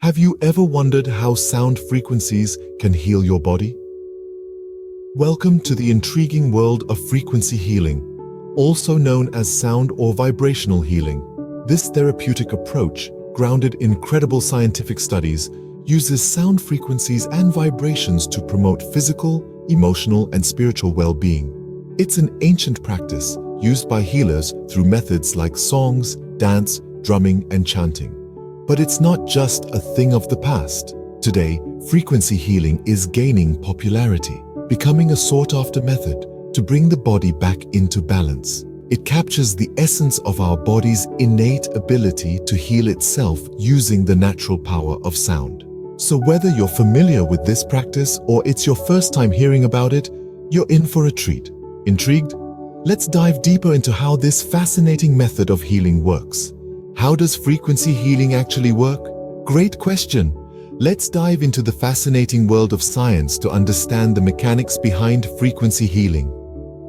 Have you ever wondered how sound frequencies can heal your body? Welcome to the intriguing world of frequency healing, also known as sound or vibrational healing. This therapeutic approach, grounded in credible scientific studies, uses sound frequencies and vibrations to promote physical, emotional, and spiritual well-being. It's an ancient practice used by healers through methods like songs, dance, drumming, and chanting. But it's not just a thing of the past. Today, frequency healing is gaining popularity, becoming a sought-after method to bring the body back into balance. It captures the essence of our body's innate ability to heal itself using the natural power of sound. So whether you're familiar with this practice or it's your first time hearing about it, you're in for a treat. Intrigued? Let's dive deeper into how this fascinating method of healing works. How does frequency healing actually work? Great question. Let's dive into the fascinating world of science to understand the mechanics behind frequency healing.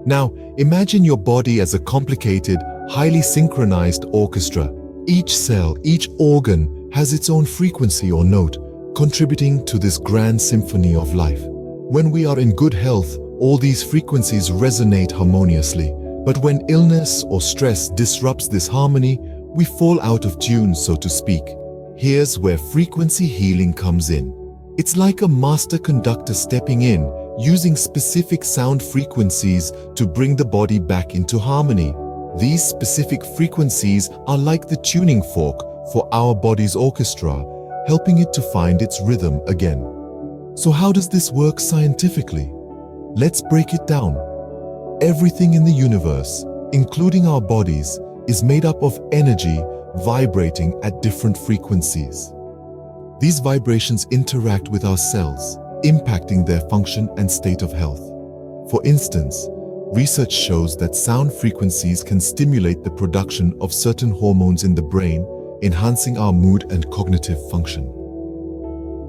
Now, imagine your body as a complicated, highly synchronized orchestra. Each cell, each organ has its own frequency or note, contributing to this grand symphony of life. When we are in good health, all these frequencies resonate harmoniously. But when illness or stress disrupts this harmony, we fall out of tune, so to speak. Here's where frequency healing comes in. It's like a master conductor stepping in, using specific sound frequencies to bring the body back into harmony. These specific frequencies are like the tuning fork for our body's orchestra, helping it to find its rhythm again. So how does this work scientifically? Let's break it down. Everything in the universe, including our bodies, is made up of energy vibrating at different frequencies. These vibrations interact with our cells, impacting their function and state of health. For instance, research shows that sound frequencies can stimulate the production of certain hormones in the brain, enhancing our mood and cognitive function.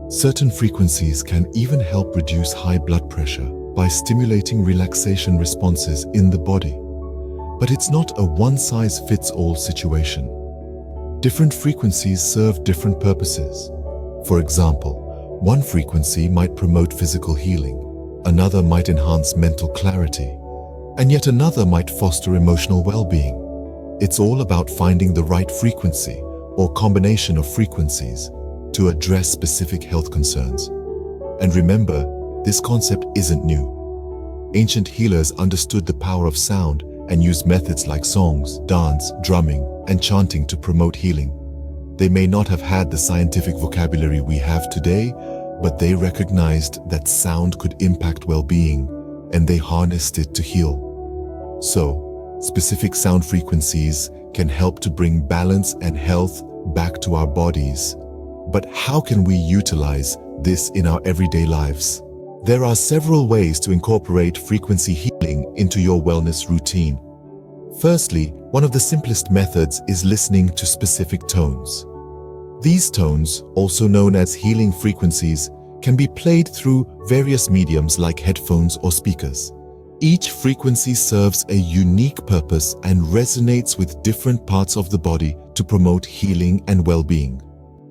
Certain frequencies can even help reduce high blood pressure by stimulating relaxation responses in the body. But it's not a one-size-fits-all situation. Different frequencies serve different purposes. For example, one frequency might promote physical healing, another might enhance mental clarity, and yet another might foster emotional well-being. It's all about finding the right frequency or combination of frequencies to address specific health concerns. And remember, this concept isn't new. Ancient healers understood the power of sound and used methods like songs, dance, drumming, and chanting to promote healing. They may not have had the scientific vocabulary we have today, but they recognized that sound could impact well-being, and they harnessed it to heal. So, specific sound frequencies can help to bring balance and health back to our bodies. But how can we utilize this in our everyday lives? There are several ways to incorporate frequency healing into your wellness routine. Firstly, one of the simplest methods is listening to specific tones. These tones, also known as healing frequencies, can be played through various mediums like headphones or speakers. Each frequency serves a unique purpose and resonates with different parts of the body to promote healing and well-being.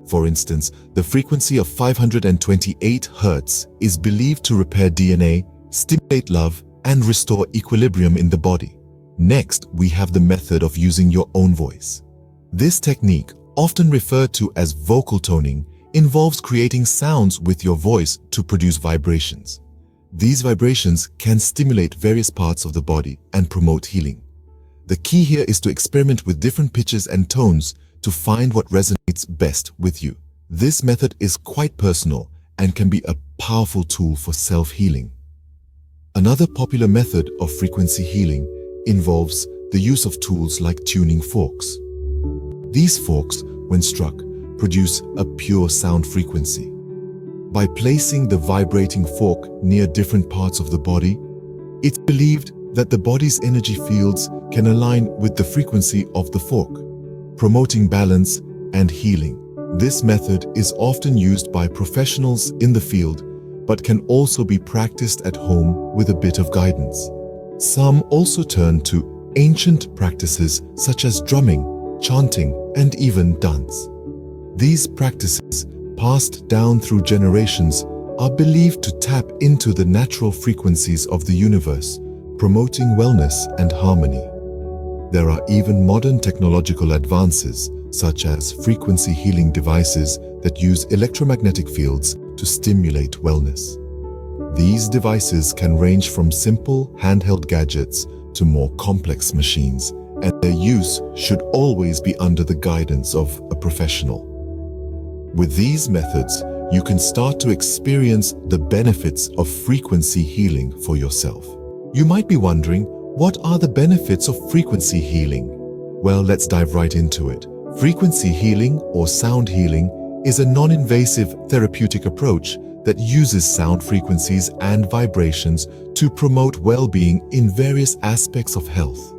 For instance, the frequency of 528 Hz is believed to repair DNA, stimulate love, and restore equilibrium in the body. Next, we have the method of using your own voice. This technique, often referred to as vocal toning, involves creating sounds with your voice to produce vibrations. These vibrations can stimulate various parts of the body and promote healing. The key here is to experiment with different pitches and tones to find what resonates best with you. This method is quite personal and can be a powerful tool for self-healing. Another popular method of frequency healing involves the use of tools like tuning forks. These forks, when struck, produce a pure sound frequency. By placing the vibrating fork near different parts of the body, it's believed that the body's energy fields can align with the frequency of the fork, promoting balance and healing. This method is often used by professionals in the field, but can also be practiced at home with a bit of guidance. Some also turn to ancient practices such as drumming, chanting, and even dance. These practices passed down through generations, are believed to tap into the natural frequencies of the universe, promoting wellness and harmony. There are even modern technological advances, such as frequency healing devices that use electromagnetic fields to stimulate wellness. These devices can range from simple handheld gadgets to more complex machines, and their use should always be under the guidance of a professional. With these methods, you can start to experience the benefits of frequency healing for yourself. You might be wondering, what are the benefits of frequency healing? Well, let's dive right into it. Frequency healing, or sound healing, is a non-invasive therapeutic approach that uses sound frequencies and vibrations to promote well-being in various aspects of health.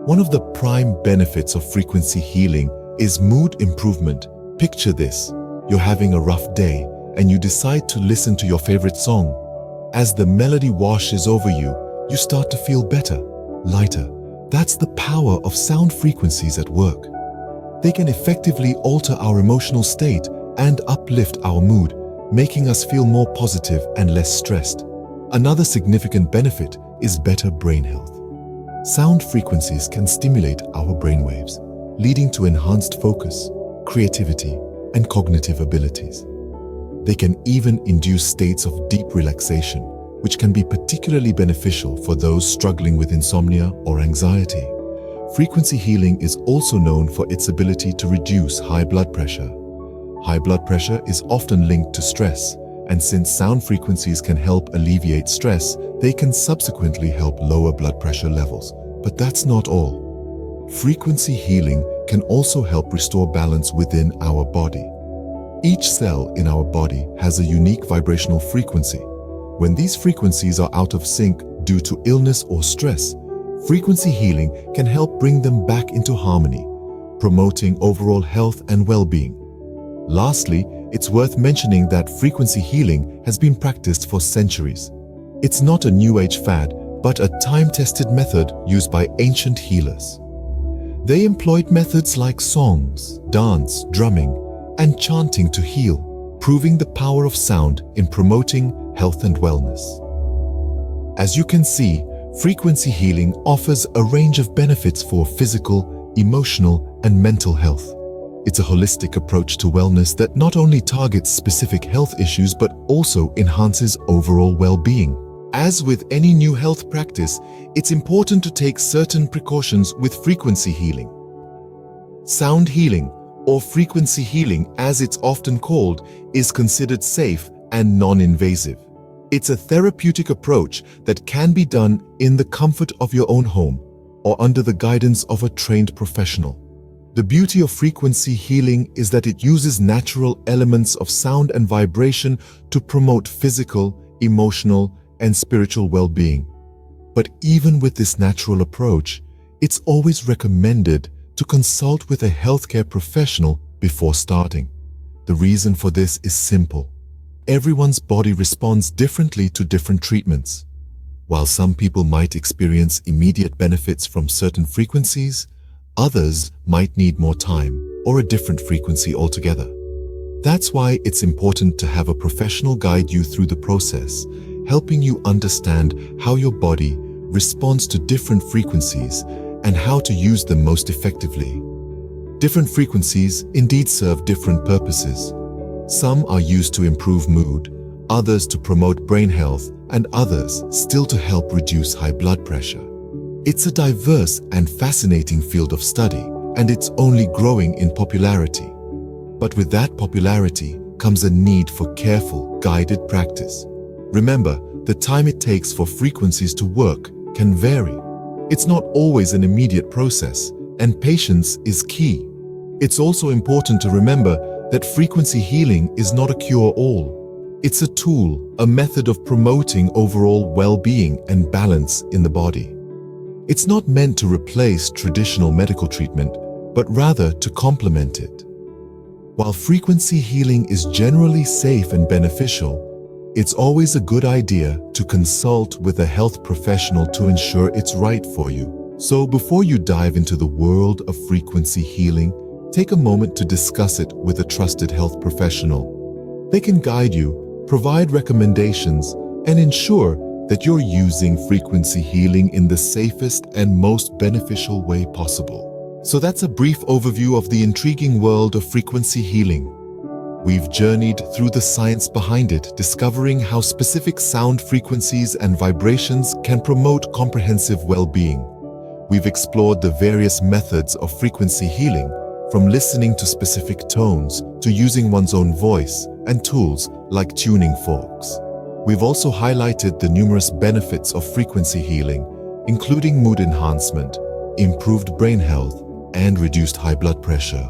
One of the prime benefits of frequency healing is mood improvement. Picture this: you're having a rough day and you decide to listen to your favorite song. As the melody washes over you, you start to feel better, lighter. That's the power of sound frequencies at work. They can effectively alter our emotional state and uplift our mood, making us feel more positive and less stressed. Another significant benefit is better brain health. Sound frequencies can stimulate our brainwaves, leading to enhanced focus, creativity, and cognitive abilities. They can even induce states of deep relaxation, which can be particularly beneficial for those struggling with insomnia or anxiety. Frequency healing is also known for its ability to reduce high blood pressure. High blood pressure is often linked to stress, and since sound frequencies can help alleviate stress, they can subsequently help lower blood pressure levels. But that's not all. Frequency healing can also help restore balance within our body. Each cell in our body has a unique vibrational frequency. When these frequencies are out of sync due to illness or stress, frequency healing can help bring them back into harmony, promoting overall health and well-being. Lastly, it's worth mentioning that frequency healing has been practiced for centuries. It's not a New Age fad, but a time-tested method used by ancient healers. They employed methods like songs, dance, drumming, and chanting to heal, proving the power of sound in promoting health and wellness. As you can see, frequency healing offers a range of benefits for physical, emotional, and mental health. It's a holistic approach to wellness that not only targets specific health issues but also enhances overall well-being. As with any new health practice, it's important to take certain precautions with frequency healing. Sound healing, or frequency healing as it's often called, is considered safe and non-invasive. It's a therapeutic approach that can be done in the comfort of your own home or under the guidance of a trained professional. The beauty of frequency healing is that it uses natural elements of sound and vibration to promote physical, emotional, and spiritual well-being. But even with this natural approach, it's always recommended to consult with a healthcare professional before starting. The reason for this is simple. Everyone's body responds differently to different treatments. While some people might experience immediate benefits from certain frequencies, others might need more time or a different frequency altogether. That's why it's important to have a professional guide you through the process, helping you understand how your body responds to different frequencies and how to use them most effectively. Different frequencies indeed serve different purposes. Some are used to improve mood, others to promote brain health, and others still to help reduce high blood pressure. It's a diverse and fascinating field of study, and it's only growing in popularity. But with that popularity comes a need for careful, guided practice. Remember, the time it takes for frequencies to work can vary. It's not always an immediate process, and patience is key. It's also important to remember that frequency healing is not a cure-all. It's a tool, a method of promoting overall well-being and balance in the body. It's not meant to replace traditional medical treatment, but rather to complement it. While frequency healing is generally safe and beneficial, it's always a good idea to consult with a health professional to ensure it's right for you. So before you dive into the world of frequency healing, take a moment to discuss it with a trusted health professional. They can guide you, provide recommendations, and ensure that you're using frequency healing in the safest and most beneficial way possible. So that's a brief overview of the intriguing world of frequency healing. We've journeyed through the science behind it, discovering how specific sound frequencies and vibrations can promote comprehensive well-being. We've explored the various methods of frequency healing, from listening to specific tones to using one's own voice and tools like tuning forks. We've also highlighted the numerous benefits of frequency healing, including mood enhancement, improved brain health, and reduced high blood pressure.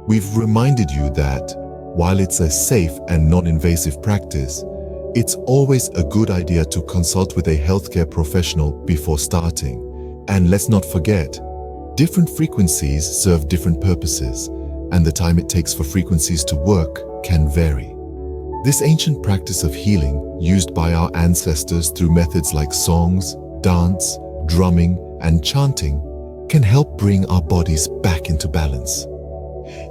We've reminded you that, while it's a safe and non-invasive practice, it's always a good idea to consult with a healthcare professional before starting. And let's not forget, different frequencies serve different purposes, and the time it takes for frequencies to work can vary. This ancient practice of healing, used by our ancestors through methods like songs, dance, drumming, and chanting, can help bring our bodies back into balance.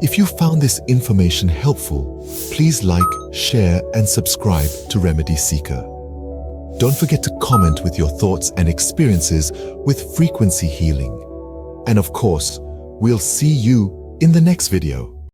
If you found this information helpful, please like, share, and subscribe to Remedy Seeker. Don't forget to comment with your thoughts and experiences with frequency healing. And of course, we'll see you in the next video.